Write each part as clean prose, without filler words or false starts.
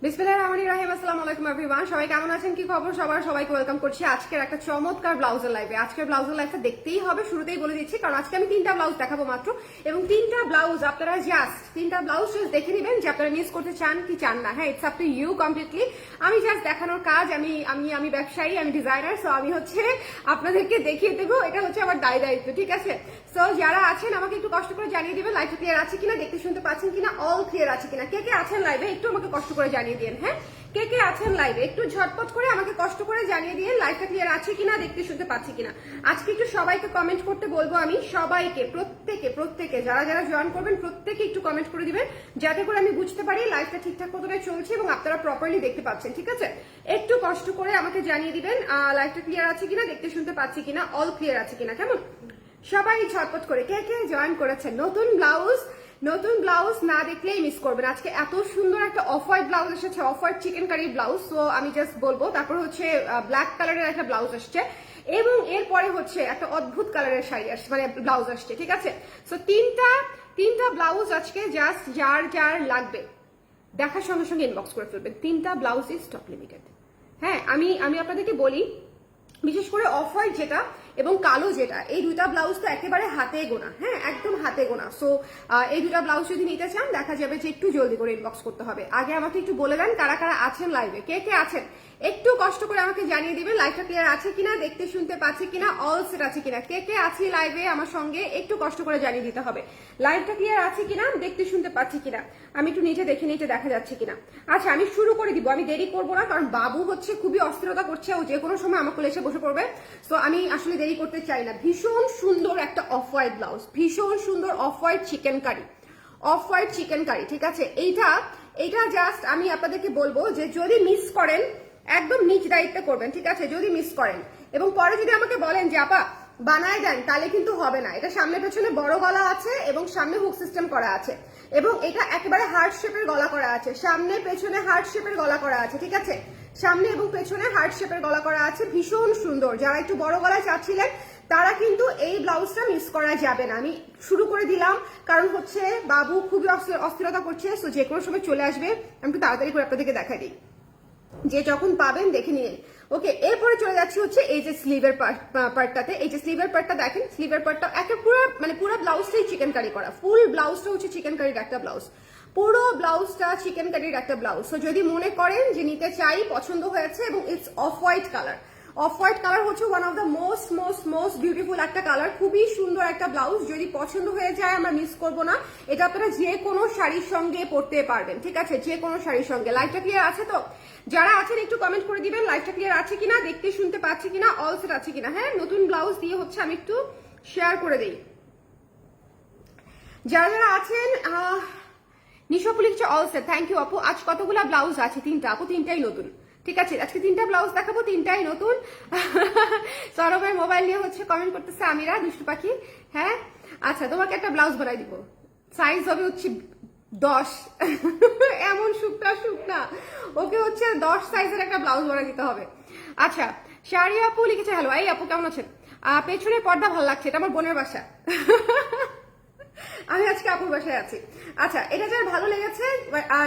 বিসমিল্লাহির রহমানির রহিম। আসসালামু আলাইকুম এভরিওয়ান, সবাই কেমন আছেন, কি খবর সবার? সবাইকে ওয়েলকাম করছি আজকের একটা চমৎকার ব্লাউজের লাইভে। আজকের ব্লাউজের লাইভটা দেখতেই হবে, শুরুতেই বলে দিচ্ছি, কারণ আজকে আমি 3টা ব্লাউজ দেখাবো মাত্র, এবং 3টা ব্লাউজ আপনারা জাস্ট 3টা ব্লাউজ দেখে নেবেন যে আপনারা মিস করতে চান কি চান না। হ্যাঁ, it's up to you completely. আমি জাস্ট দেখানোর কাজ, আমি ব্যবসায়ী, আমি ডিজাইনার, সো আমি হচ্ছে আপনাদেরকে দেখিয়ে দেবো, এটা হচ্ছে আমার দায়িত্ব, ঠিক আছে? সো যারা আছেন আমাকে একটু কষ্ট করে জানিয়ে দিবেন লাইভটা ক্লিয়ার আছে কিনা, দেখতে শুনতে পাচ্ছেন কিনা, অল ক্লিয়ার আছে কিনা। কে কে আছেন লাইভে একটু আমাকে কষ্ট করে জানিয়ে দিন। হ্যাঁ, কে কে আছেন লাইভে একটু ঝটপট করে আমাকে কষ্ট করে জানিয়ে দিয়ে লাইভটা ক্লিয়ার আছে কিনা, দেখতে শুনতে পাচ্ছি কিনা। আজকে একটু সবাইকে কমেন্ট করতে বলবো আমি, সবাইকে, প্রত্যেকে যারা যারা জয়েন করবেন প্রত্যেকে একটু কমেন্ট করে দিবেন, যাতে করে আমি বুঝতে পারি লাইভটা ঠিকঠাক মতোই চলছে এবং আপনারা প্রপারলি দেখতে পাচ্ছেন, ঠিক আছে? একটু কষ্ট করে আমাকে জানিয়ে দিবেন লাইভটা ক্লিয়ার আছে কিনা, দেখতে শুনতে পাচ্ছি কিনা, অল ক্লিয়ার আছে কিনা। কেমন সবাই ঝটপট করে কে কে জয়েন করেছেন? নতুন ব্লাউজ না দেখলেই মিস করবেন। আজকে এত সুন্দর একটা অফ হোয়াইট ব্লাউজ এসেছে, off white chikankari blouse. তো আমি জাস্ট বলবো, তারপর হচ্ছে ব্ল্যাক কালারের একটা ব্লাউজ আসছে, এবং এরপরে হচ্ছে একটা অদ্ভুত কালারের শাড়ি আসছে, মানে ব্লাউজ আসছে, ঠিক আছে? সো তিনটা ব্লাউজ আজকে জাস্ট যার যার লাগবে দেখার সঙ্গে সঙ্গে ইনবক্স করে ফেলবেন। 3টা ব্লাউজ ইজ স্টক লিমিটেড। হ্যাঁ, আমি আপনাদেরকে বলি, বিশেষ করে অফ হোয়াইট যেটা এবং কালো যেটা, এই 2টা ব্লাউজ তো একেবারে হাতে গোনা। হ্যাঁ, একদম হাতে গোনা। সো এই 2টা ব্লাউজ যদি নিতে চান, দেখা যাবে যে একটু জলদি করে ইনবক্স করতে হবে। আগে আমাকে একটু বলে দেন কারা কারা আছেন লাইভে, কে কে আছেন একটু কষ্ট করে আমাকে জানিয়ে দিবেন লাইভটা ক্লিয়ার আছে কিনা, দেখতে শুনতে পাচ্ছি কিনা, অল সেট আছে কিনা। কে কে আছে লাইভে আমার সঙ্গে একটু কষ্ট করে জানিয়ে দিতে হবে লাইভটা ক্লিয়ার আছে কিনা, দেখতে শুনতে পাচ্ছি কিনা। আমি একটু নিচে দেখে নিতে দেখা যাচ্ছে কিনা। আচ্ছা, আমি শুরু করে দিব, আমি দেরি করবো না, কারণ বাবু হচ্ছে খুবই অস্থিরতা করছে, ও যে কোনো সময় আমার কোলে এসে বসে পড়বে। তো আমি আসলে দেরি করতে চাই না। ভীষণ সুন্দর একটা অফ হোয়াইট ব্লাউজ, ভীষণ সুন্দর অফ হোয়াইট চিকেন কারি, ঠিক আছে? এইটা জাস্ট আমি আপনাদেরকে বলবো যে যদি মিস করেন একদম নিজ দায়িত্বে করবেন, ঠিক আছে? যদি মিস করেন এবং পরে যদি আমাকে বলেন যে আপা বানায় দেন, তাহলে কিন্তু হবে না। এটা সামনে পেছনে বড় গলা আছে এবং সামনে হুক সিস্টেম করা আছে, এবং এটা একেবারে হার্ট শেপের গলা করা আছে, সামনে পেছনে হার্ট শেপের গলা করা আছে, ঠিক আছে? সামনে এবং পেছনে হার্ট শেপের গলা করা আছে, ভীষণ সুন্দর। যারা একটু বড় গলায় চাচ্ছিলেন তারা কিন্তু এই ব্লাউজটা মিস করা যাবে না। আমি শুরু করে দিলাম, কারণ হচ্ছে বাবু খুবই অস্থিরতা করছে, তো যে কোনো সময় চলে আসবে। আমি একটু তাড়াতাড়ি করে আপনাদেরকে দেখাই দিই, যে যখন পাবেন দেখে নিয়ে। ওকে, এরপরে চলে যাচ্ছি হচ্ছে এই যে স্লিভের পার্টটাতে। এই যে স্লিভের পার্টটা দেখেন, স্লিভের পার্টটা একে পুরো ব্লাউজটাই চিকেন কারি করা। ফুল ব্লাউজটা হচ্ছে চিকেন কারির একটা ব্লাউজ, পুরো ব্লাউজটা চিকেন কারির একটা ব্লাউজ। তো যদি মনে করেন যে নিতে চাই, পছন্দ হয়েছে, এবং it's off white colour. Off white colour হচ্ছে one of the most beautiful একটা কালার, খুবই সুন্দর একটা ব্লাউজ। যদি পছন্দ হয়ে যায় আমরা মিস করবো না। এটা আপনারা যে কোনো শাড়ির সঙ্গে পরতে পারবেন, ঠিক আছে? যে কোনো শাড়ির সঙ্গে। লাইভটা ক্লিয়ার আছে তো? যারা আছেন একটু কমেন্ট করে দিবেন লাইভটা ক্লিয়ার আছে কিনা, দেখতে শুনতে পাচ্ছি কিনা, অল সেট আছে কিনা। হ্যাঁ, নতুন ব্লাউজ দিয়ে হচ্ছে আমি একটু শেয়ার করে দিই। যারা যারা আছেন, নিশাপু লিখছে অল সেট, থ্যাংক ইউ আপু। আজ কতগুলা ব্লাউজ আছে? 3টা আপু, 3টাই নতুন, ঠিক আছে? আজকে 3টা ব্লাউজ দেখাবো, 3টাই নতুন। সরবের মোবাইল নিয়ে হচ্ছে কমেন্ট করতেছে আমিরা, দুষ্টু পাখি। হ্যাঁ, আচ্ছা, তোমাকে একটা ব্লাউজ বানাই দিব, সাইজ হবে হচ্ছে 10। এমন শুকনা ওকে হচ্ছে 10 সাইজের একটা ব্লাউজ বানাই দিতে হবে। আচ্ছা, শাড়ি আপু লিখেছে হ্যালো। এই আপু কেমন আছেন? পেছনের পর্দা ভালো লাগছে, এটা আমার বোনের বাসা। আমি আজকে আপুর বাসায় আছি। আচ্ছা, এটা যার ভালো লেগেছে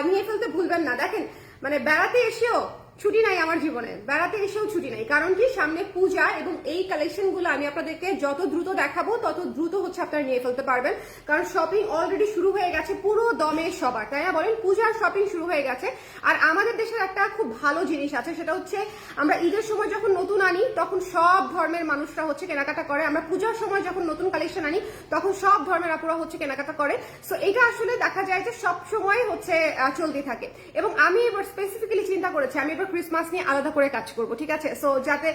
নিয়ে ফেলতে ভুলবেন না। দেখেন, মানে বেড়াতে এসেও ছুটি নাই আমার জীবনে, বেড়াতে এসেও ছুটি নাই। কারণ কি, সামনে পূজা, এবং এই কালেকশন গুলো আমি আপনাদেরকে যত দ্রুত দেখাবো তত দ্রুত হচ্ছে আপনারা নিয়ে ফেলতে পারবেন। কারণ শপিং অলরেডি শুরু হয়ে গেছে পুরো দমে সবার, তাই না বলেন? পূজার শপিং শুরু হয়ে গেছে। আর আমাদের দেশের একটা খুব ভালো জিনিস আছে, সেটা হচ্ছে আমরা ঈদের সময় যখন নতুন আনি তখন সব ধর্মের মানুষরা হচ্ছে কেনাকাটা করে। আমরা পূজার সময় যখন নতুন কালেকশন আনি তখন সব ধর্মের আপুরা হচ্ছে কেনাকাটা করে। সো এটা আসলে দেখা যায় যে সব সময় হচ্ছে চলতে থাকে। এবং আমি এবার স্পেসিফিক্যালি চিন্তা করেছি, আমি এবার ক্রিসমাস নিয়ে আলাদা করে কাজ করব, ঠিক আছে? সো যাতে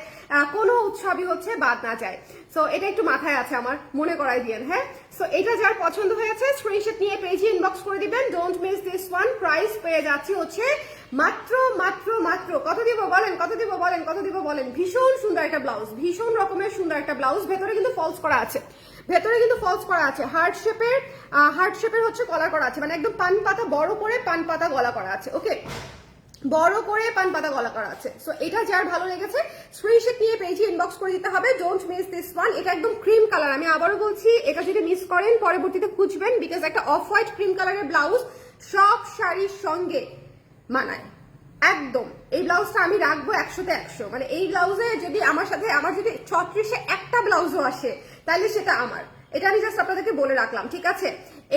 কোনো উৎসবই হচ্ছে বাদ না যায়। সো এটা একটু মাথায় আছে আমার, মনে করাই দিয়েন। হ্যাঁ, সো এটা যার পছন্দ হয়েছে স্ক্রিনশট নিয়ে পেজে ইনবক্স করে দিবেন। Don't miss this one. Price পেয়ে যাচ্ছি হচ্ছে মাত্র কত দিব বলেন? ভীষণ সুন্দর একটা ব্লাউজ, ভীষণ রকমের সুন্দর একটা ব্লাউজ। ভেতরে কিন্তু ফলস করা আছে, হার্ট শেপের হচ্ছে কলার করা আছে, মানে একদম পান পাতা বড় করে পান পাতা গলা করা আছে। ওকে, বড় করে পান পাতা গলা করা আছে। সো এটা যার ভালো লেগেছে স্ক্রিনশট নিয়ে পেজে ইনবক্স করে দিতে হবে। Don't miss this one. এটা একদম ক্রিম কালার, আমি আবারও বলছি, এটা যদি মিস করেন পরবর্তীতে খুঁজবেন, বিকজ একটা অফ হোয়াইট ক্রিম কালারের ব্লাউজ সব শাড়ির সঙ্গে মানায়, একদম এই ব্লাউজটা আমি রাখবো 100-তে 100। মানে এই ব্লাউজে যদি আমার সাথে আমার যদি 36-এ একটা ব্লাউজও আসে তাহলে সেটা আমার। এটা আমি জাস্ট আপনাদেরকে বলে রাখলাম, ঠিক আছে?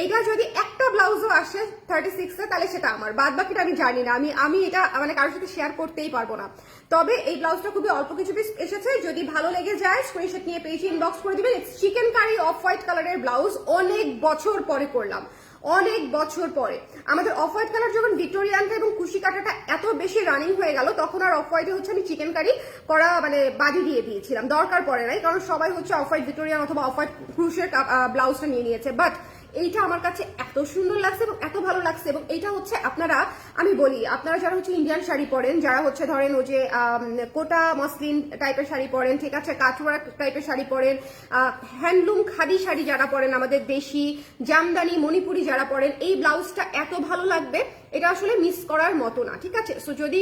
এইটা যদি একটা ব্লাউজও আসে 36-এ তাহলে সেটা আমার, বাদ বাকিটা আমি জানি না। আমি এটা মানে কারোর সাথে শেয়ার করতেই পারবো না। তবে এই ব্লাউজটা খুবই অল্প কিছু পিস এসেছে, যদি ভালো লেগে যায় স্ক্রিনশট নিয়ে পেজে ইনবক্স করে দিবেন। চিকেন কারি অফ হোয়াইট কালারের ব্লাউজ, অনেক বছর পরে করলাম, অনেক বছর পরে। আমাদের অফ হোয়াইট কালার যখন ভিক্টোরিয়ানটা এবং কুশি কাটাটা এত বেশি রানিং হয়ে গেল, তখন আর অফ হোয়াইটে হচ্ছে আমি চিকেন কারি করা মানে বাদি দিয়ে দিয়েছিলাম, দরকার পড়ে নাই, কারণ সবাই হচ্ছে অফ হোয়াইট ভিক্টোরিয়ান অথবা অফ হোয়াইট ক্রুশের ব্লাউজটা নিয়ে নিয়েছে। বাট এইটা আমার কাছে এত সুন্দর লাগছে এবং এত ভালো লাগছে। এবং এইটা হচ্ছে আপনারা, আমি বলি আপনারা যারা হচ্ছে ইন্ডিয়ান শাড়ি পরেন, যারা হচ্ছে ধরেন ওই যে কোটা মসলিন টাইপের শাড়ি পরেন, ঠিক আছে, কাটওয়ার্ক টাইপের শাড়ি পরেন, হ্যান্ডলুম খাদি শাড়ি যারা পরেন, আমাদের দেশি জামদানি মণিপুরি যারা পরেন, এই ব্লাউজটা এত ভালো লাগবে, এটা আসলে মিস করার মতো না, ঠিক আছে? সো যদি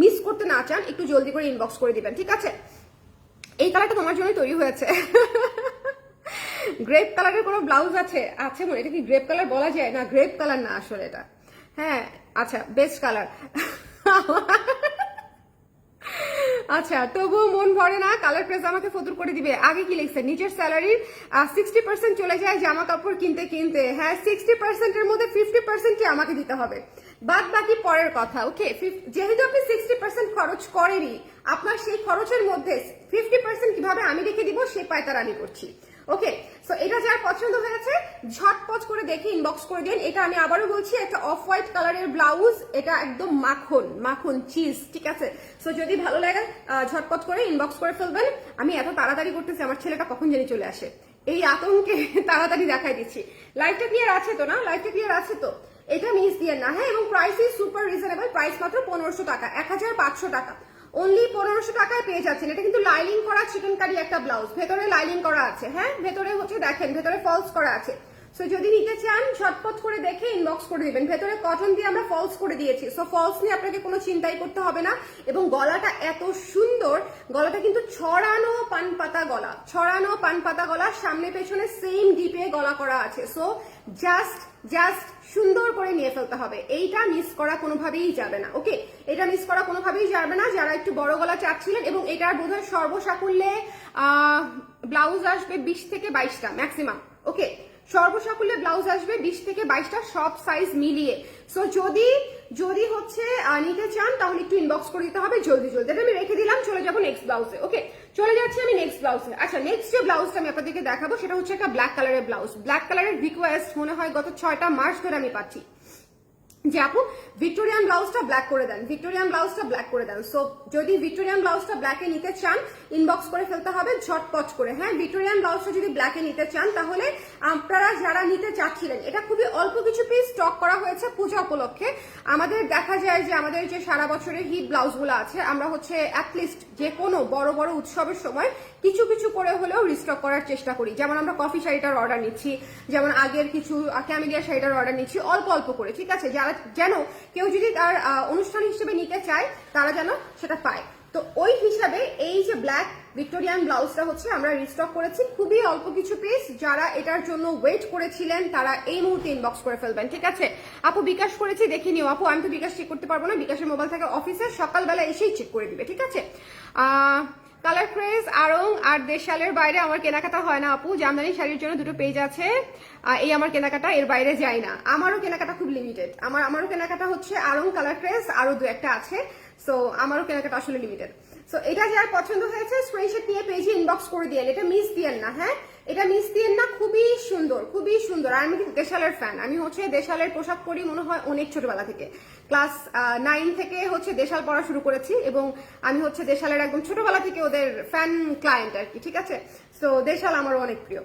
মিস করতে না চান একটু জলদি করে ইনবক্স করে দিবেন, ঠিক আছে? এই কালারটা তোমার জন্যই তৈরি হয়েছে। গ্রেপ কালারের কোনো ব্লাউজ আছে? আছে মনে, এটা কি গ্রেপ কালার বলা যায়? না, গ্রেপ কালার না আসলে এটা। হ্যাঁ আচ্ছা, বেস্ট কালার। আচ্ছা, তবুও মন ভরে না, কালার প্রেস আমাকে ফতুর করে দিবে। আগে কি লিখছে? নিচের স্যালারির 60% চলে যায় জামা কাপড় কিনতে কিনতে। হ্যাঁ, 60%-এর মধ্যে 50% আমাকে দিতে হবে, বাদ বাকি পরের কথা। ওকে, যেহেতু আপনি 60% খরচ করেনই, আপনার সেই খরচের মধ্যে 50% কিভাবে আমি রেখে দিব সে পায়তারা আমি করছি। ওকে, সো এটা যার পছন্দ হয়েছে ঝটপট করে দেখে ইনবক্স করে দিন। এটা আমি আবারও বলছি, একটা অফ হোয়াইট কালারের ব্লাউজ, এটা একদম মাখন মাখন চিজ, ঠিক আছে? সো যদি ভালো লাগে ঝটপট করে ইনবক্স করে ফেলবেন। আমি এত তাড়াতাড়ি করতেছি, আমার ছেলেটা কখন জানি চলে আসে, এই আতঙ্কে তাড়াতাড়ি দেখাই দিচ্ছি। লাইভটা ক্লিয়ার আছে তো? না, লাইভটা ক্লিয়ার আছে তো? এটা মিস দিয়ে না। হ্যাঁ, এবং price is super reasonable, price মাত্র 1500 টাকা, 1500 টাকা, অনলি 1500 টাকায় পেয়ে যাচ্ছেন। এটা কিন্তু লাইনিং করা চিকেন কারি একটা ব্লাউজ, ভেতরে লাইনিং করা আছে। হ্যাঁ, ভেতরে হচ্ছে দেখেন, ভেতরে ফলস করা আছে। সো যদি নিতে চান ঝটপট করে দেখে ইনবক্স করে দিবেন। ভেতরে কটন দিয়ে আমরা ফলস করে দিয়েছি, সো ফলস নিয়ে আপনাকে কোনো চিন্তাই করতে হবে না। এবং গলাটা এত সুন্দর, গলাটা কিন্তু ছড়ানো পানপাতা গলা, ছড়ানো পানপাতা গলা, সামনে পেছনে সেম ডিপে গলা করা আছে। সো জাস্ট সুন্দর করে নিয়ে ফেলতে হবে, এইটা মিস করা কোনোভাবেই যাবে না। ওকে, এটা মিস করা কোনোভাবেই যাবে না যারা একটু বড় গলা চাচ্ছিলেন। এবং এটার বোধহয় সর্বসাকুল্যে ব্লাউজ আসবে 20 থেকে 22টা ম্যাক্সিমাম। ওকে, সর্বসাকুল্যে ব্লাউজ আসবে 20 থেকে 22টা, সব সাইজ মিলিয়ে। সো যদি হচ্ছে নিতে চান তাহলে একটু ইনবক্স করে দিতে হবে জলদি জলদি। এটা আমি রেখে দিলাম, চলে যাবো নেক্সট ব্লাউজে। ওকে, চলে যাচ্ছি আমি নেক্সট ব্লাউজে। আচ্ছা, নেক্সট যে ব্লাউজটা আমি আপনাদেরকে দেখাবো সেটা হচ্ছে একটা ব্ল্যাক কালারের ব্লাউজ। ব্ল্যাক কালারের রিকোয়েস্ট মনে হয় গত 6টা মাস ধরে আমি পাচ্ছি যে আপু ভিক্টোরিয়ান ব্লাউজটা ব্ল্যাক করে দেন, ভিক্টোরিয়ান ব্লাউজটা ব্ল্যাক করে দেন। সো যদি ভিক্টোরিয়ান ব্লাউজটা ব্ল্যাকে নিতে চান ইনবক্স করে ফেলতে হবে ঝটপট করে। হ্যাঁ, ভিক্টোরিয়ান ব্লাউজটা যদি ব্ল্যাকে নিতে চান তাহলে আপনারা যারা নিতে চাচ্ছিলেন, এটা খুবই অল্প কিছু পিস স্টক করা হয়েছে পূজা উপলক্ষে। আমাদের দেখা যায় যে আমাদের যে সারা বছরের হিট ব্লাউজগুলো আছে, আমরা হচ্ছে অ্যাটলিস্ট যে কোনো বড় বড় উৎসবের সময় কিছু কিছু করে হলেও রিস্টক করার চেষ্টা করি। যেমন আমরা কফি শাড়িটার অর্ডার নিচ্ছি, যেমন আগের কিছু ক্যামেলিয়া শাড়িটার অর্ডার নিচ্ছি অল্প অল্প করে, ঠিক আছে? যারা যেন কেউ যদি তার অনুষ্ঠান হিসেবে নিতে চায় তারা যেন সেটা পায়। তো ওই হিসাবে এই যে ব্ল্যাক ভিক্টোরিয়ান ব্লাউজটা হচ্ছে আমরা রিস্টক করেছি, খুবই অল্প কিছু পিস। যারা এটার জন্য ওয়েট করেছিলেন তারা এই মুহূর্তে ইনবক্স করে ফেলবেন, ঠিক আছে? আপু বিকাশ করেছি দেখে নিও। আপু আমি তো বিকাশ চেক করতে পারবো না, বিকাশের মোবাইল থেকে অফিসে সকালবেলা এসেই চেক করে দিবে, ঠিক আছে? কালার ক্রেজ আড়ং আর দেশালের বাইরে আমার কেনাকাটা হয় না আপু। জামদানি শাড়ির জন্য দুটো পেজ আছে, এই আমার কেনাকাটা, এর বাইরে যায় না। আমারও কেনাকাটা খুব লিমিটেড, আমারও কেনাকাটা হচ্ছে আড়ং, কালার ক্রেজ, আরো দু একটা আছে। সো আমারও কেনাকাটা আসলে লিমিটেড। সো এটা যার পছন্দ হয়েছে স্ক্রিনশট নিয়ে পেজে ইনবক্স করে দিয়েন, এটা মিস দিয়েন না। হ্যাঁ, এটা মিস দিয়েন না, খুবই সুন্দর, খুবই সুন্দর। আর আমি কিন্তু দেশালের ফ্যান, আমি হচ্ছে দেশালের পোশাক পরি মনে হয় অনেক ছোটবেলা থেকে, ক্লাস 9 থেকে হচ্ছে দেশাল পড়া শুরু করেছি এবং আমি হচ্ছে দেশালের একদম ছোটবেলা থেকে ওদের ফ্যান ক্লায়েন্ট আর কি, ঠিক আছে? সো দেশাল আমারও অনেক প্রিয়।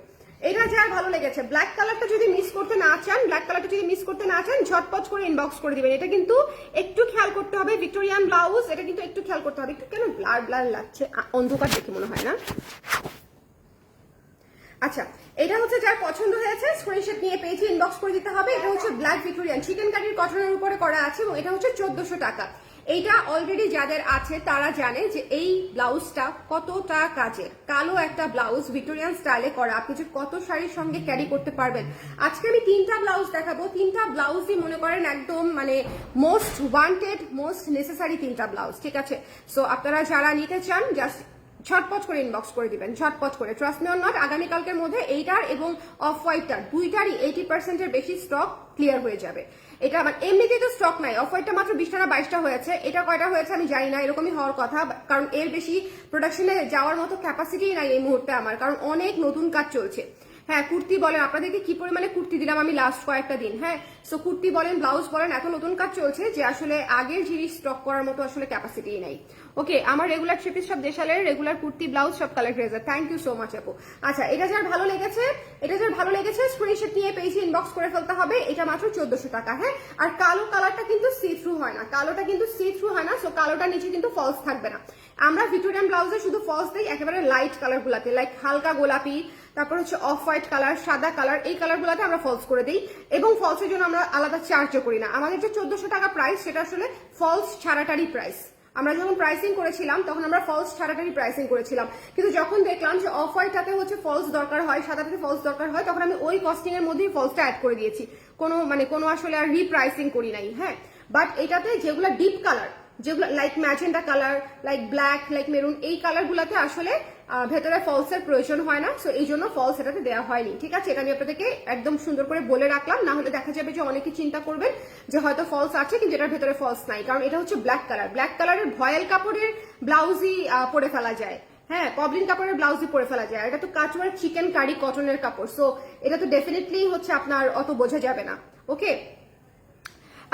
এটা যার ভালো লেগেছে, ব্ল্যাক কালারটা যদি মিস করতে না চান, ব্ল্যাক কালারটা যদি মিস করতে না চান ঝটপট করে ইনবক্স করে দিবেন। এটা কিন্তু একটু খেয়াল করতে হবে, ভিক্টোরিয়ান ব্লাউজ, এটা কিন্তু একটু খেয়াল করতে হবে। একটু কেন ব্লার ব্লার লাগছে, অন্ধকার দেখে মনে হয় না? আচ্ছা, এটা হচ্ছে যার পছন্দ হয়েছে স্ক্রিনশট নিয়ে পেজে ইনবক্স করে দিতে হবে। এটা হচ্ছে ব্ল্যাক ভিক্টোরিয়ান চিকেন কারির কটনের উপরে করা আছে এবং এটা হচ্ছে 1400 টাকা। এইটা অলরেডি যাদের আছে তারা জানে যে এই ব্লাউজটা কতটা কাজের। কালো একটা ব্লাউজ ভিক্টোরিয়ান স্টাইলে করা, আপনি যে কত শাড়ির সঙ্গে ক্যারি করতে পারবেন। আজকে আমি 3টা ব্লাউজ দেখাবো, 3টা ব্লাউজই মনে করেন একদম মানে মোস্ট ওয়ান্টেড, মোস্ট নেসেসারি 3টা ব্লাউজ, ঠিক আছে। সো আপনারা যারা নিতে চান জাস্ট ঝটপট করে ইনবক্স করে দিবেন, ঝটপট করে, ট্রাস্ট মি অর নট। আগামীকালকের মধ্যে এইটার এবং অফ হোয়াইটটার দুইটারই 80% বেশি স্টক ক্লিয়ার হয়ে যাবে। এটা মানে এমনিতেই তো স্টক নাই, অফ হোয়াইটটা মাত্র 20টা না 22টা হয়েছে, এটা কয়টা হয়েছে আমি জানি না, এরকমই হওয়ার কথা, কারণ এর বেশি প্রোডাকশনে যাওয়ার মতো ক্যাপাসিটি নাই এই মুহূর্তে আমার, কারণ অনেক নতুন কাজ চলছে। হ্যাঁ কুর্তি বলেন, আপনাদেরকে কি পরিমাণে কুর্তি দিলাম আমি লাস্ট কয়েকটা দিন। হ্যাঁ, সো কুর্তি বলেন, ব্লাউজ বলেন, এত নতুন কাজ চলছে যে আসলে আগের জিনিস স্টক করার মতো আসলে ক্যাপাসিটি নাই। ওকে, আমার রেগুলার থ্রি পিস সব দেশালের রেগুলার কুর্তি ব্লাউজ সব কালার গ্রেজার। থ্যাংক ইউ সো মাচ আপু। আচ্ছা, এটা যার ভালো লেগেছে স্ক্রিনশট নিয়ে পেজে ইনবক্স করে ফেলতে হবে। এটা মাত্র 1400 টাকা। হ্যাঁ, আর কালো কালারটা কিন্তু সি থ্রু হয় না, কালোটা কিন্তু সি থ্রু হয় না, সো কালোটা নিচে কিন্তু ফলস থাকবে না। আমরা ভিক্টোরিয়ান ব্লাউজে শুধু ফলস দিই একেবারে লাইট কালার গুলাতে, লাইক হালকা গোলাপি, তারপর হচ্ছে অফ হোয়াইট কালার, সাদা কালার, এই কালার গুলাতে আমরা ফলস করে দিই, এবং ফলসের জন্য আমরা আলাদা চার্জও করি না। আমাদের যে 1400 টাকা প্রাইস সেটা আসলে ফলস ছাড়াটারই প্রাইস। আমরা যখন প্রাইসিং করেছিলাম তখন আমরা ফলস ছাড়াটারই প্রাইসিং করেছিলাম, কিন্তু যখন দেখলাম যে অফ হোয়াইটটাতে হচ্ছে ফলস দরকার হয়, সাদাটাতে ফলস দরকার হয়, তখন আমি ওই কস্টিং এর মধ্যেই ফলসটা অ্যাড করে দিয়েছি, কোনো আসলে আর রিপ্রাইসিং করি নাই। হ্যাঁ, বাট এটাতে যেগুলো ডিপ কালার, যেগুলো like magenta colour, like black, like maroon, এই কালার গুলাতে আসলে ভেতরে ফলসের প্রয়োজন হয় না, সো এই জন্য ফলস এটাতে দেওয়া হয়নি, ঠিক আছে। এটা আমি আপনাদেরকে একদম সুন্দর করে বলে রাখলাম, না হলে দেখা যাবে যে অনেকে চিন্তা করবেন যে হয়তো ফলস আছে কিন্তু এটার ভেতরে ফলস নাই, কারণ এটা হচ্ছে ব্ল্যাক কালার। ব্ল্যাক কালারের ভয়েল কাপড়ের ব্লাউজই পরে ফেলা যায়, হ্যাঁ, পবলিন কাপড়ের ব্লাউজই পরে ফেলা যায়। এটা তো কাচওয়ার চিকেন কারি কটনের কাপড়, সো এটা তো ডেফিনেটলি হচ্ছে আপনার অত বোঝা যাবে না। ওকে,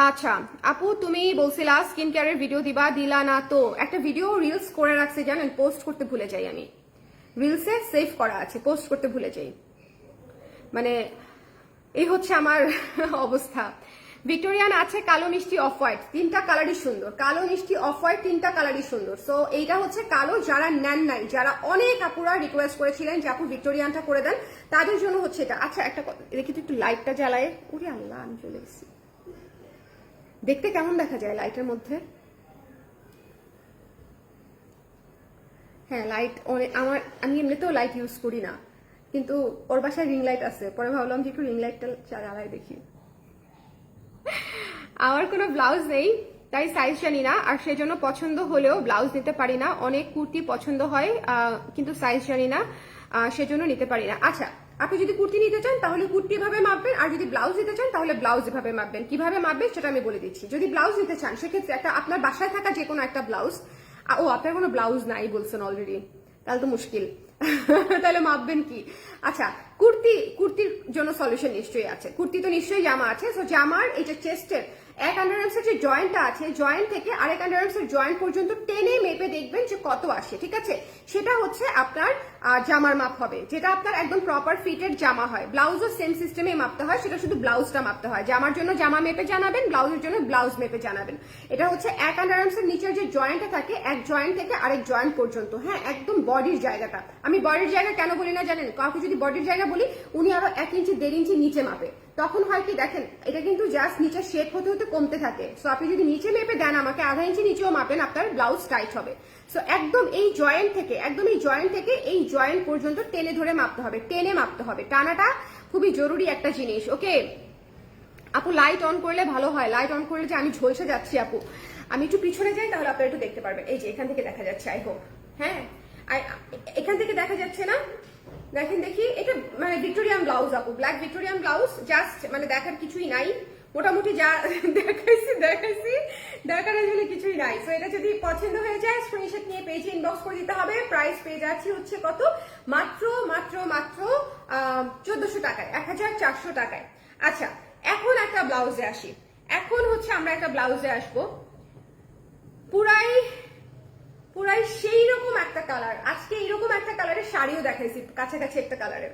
আচ্ছা আপু, তুমি বলছিলা স্কিন কেয়ারের ভিডিও দিলা না তো। একটা ভিডিও রিলস করে রাখছে জানেন, পোস্ট করতে ভুলে যাই আমি, রিলসে সেভ করা আছে, পোস্ট করতে ভুলে যাই, মানে এই হচ্ছে আমার অবস্থা। ভিক্টোরিয়ান আছে কালো মিষ্টি অফ হোয়াইট, 3টা কালারই সুন্দর, কালো মিষ্টি অফ হোয়াইট 3টা কালারই সুন্দর। সো এইটা হচ্ছে কালো, যারা নেন নাই, যারা অনেক আপুরা রিকোয়েস্ট করেছিলেন যে আপু ভিক্টোরিয়ানটা করে দেন, তাদের জন্য হচ্ছে এটা। আচ্ছা, একটা কথা দেখি তো, একটু লাইটটা জ্বালায়, ওরে আল্লাহ আমি চলে গেছি, দেখতে কেমন দেখা যায় লাইটের মধ্যে? হ্যাঁ, লাইট আমার, আমি এমনিতেও লাইট ইউজ করি না, কিন্তু ওর বাসায় রিং লাইট আছে, পরে ভাবলাম যে একটু রিং লাইটটা জ্বালাই দেখি। আমার কোনো ব্লাউজ নেই তাই সাইজ জানি না, আর সেজন্য পছন্দ হলেও ব্লাউজ নিতে পারি না। অনেক কুর্তি পছন্দ হয় কিন্তু সাইজ জানি না, সেজন্য নিতে পারি না। আচ্ছা, আপনি যদি কুর্তি নিতে চান তাহলে কুর্তি ভাবে মাপবেন, আর যদি ব্লাউজ নিতে চান তাহলে ব্লাউজ ভাবে মাপবেন। কিভাবে মাপবেন সেটা আমি বলে দিচ্ছি। যদি ব্লাউজ নিতে চান সেক্ষেত্রে একটা আপনার বাসায় থাকা যে কোনো একটা ব্লাউজ, ও আপনার কোনো ব্লাউজ নাই বলছেন অলরেডি, তাহলে তো মুশকিল তাহলে মাপবেন কি? আচ্ছা, কুর্তির জন্য সলিউশন নিশ্চয়ই আছে, কুর্তি তো নিশ্চয়ই জামা আছে। সো জামার এই যে চেস্টের এক আন্ডারআর্মসের যে জয়েন্টটা আছে, জয়েন্ট থেকে আরেক আন্ডারআর্মসের জয়েন্ট পর্যন্ত টেনে মেপে দেখবেন যে কত আসে, ঠিক আছে। সেটা হচ্ছে আপনার জামার মাপ হবে, যেটা আপনার একদম প্রপার ফিটেড জামা হয়। ব্লাউজও সেম সিস্টেমে মাপতে হয়, সেটা শুধু ব্লাউজটা মাপতে হয়। জামার জন্য জামা মেপে জানাবেন, ব্লাউজের জন্য ব্লাউজ মেপে জানাবেন। এটা হচ্ছে এক আন্ডারআর্মসের নিচের যে জয়েন্টটা থাকে, এক জয়েন্ট থেকে আরেক জয়েন্ট পর্যন্ত, হ্যাঁ, একদম বডির জায়গাটা। আমি বডির জায়গা কেন বলি না জানেন? কাউকে যদি বডির জায়গা বলি, উনি আরো 1 ইঞ্চি 1.5 ইঞ্চি নিচে মাপে, তখন হয় কি দেখেন, এটা কিন্তু জাস্ট নিচে শেপ হতে হতে কমতে থাকে। সো আপনি যদি নিচে মেপে দেন আমাকে, আধা ইঞ্চি নিচেও মাপেন, আপনার ব্লাউজ টাইট হবে। সো একদম এই জয়েন্ট থেকে এই জয়েন্ট পর্যন্ত টেনে ধরে মাপতে হবে, টেনে মাপতে হবে। টানাটা খুবই জরুরি একটা জিনিস। ওকে আপু, লাইট অন করলে ভালো হয়, লাইট অন করলে যে আমি ঝলসে যাচ্ছি আপু, আমি একটু পিছনে যাই তাহলে আপনারা একটু দেখতে পারবেন। এই যে এখান থেকে দেখা যাচ্ছে, আই হোপ, হ্যাঁ, এখান থেকে দেখা যাচ্ছে না? দেখেন দেখি, এটা মানে ভিক্টোরিয়ান ব্লাউজ আপু, ব্ল্যাক ভিক্টোরিয়ান ব্লাউজ, জাস্ট মানে দেখার কিছুই নাই, মোটামুটি যা দেখাইছি দেখার আসলে কিছুই নাই। তো এটা যদি পছন্দ হয়ে যায় স্ক্রিনশট নিয়ে পেজে ইনবক্স করে দিতে হবে। প্রাইস পেয়ে যাচ্ছি হচ্ছে কত, মাত্র 1400 টাকায়, 1400 টাকায়। আচ্ছা, এখন একটা ব্লাউজে আসি। এখন হচ্ছে আমরা একটা ব্লাউজে আসবো, পুরাই সেই রকম একটা কালার। আজকে এইরকম একটা কালারের শাড়িও দেখাইছি, কাছাকাছি একটা কালারের।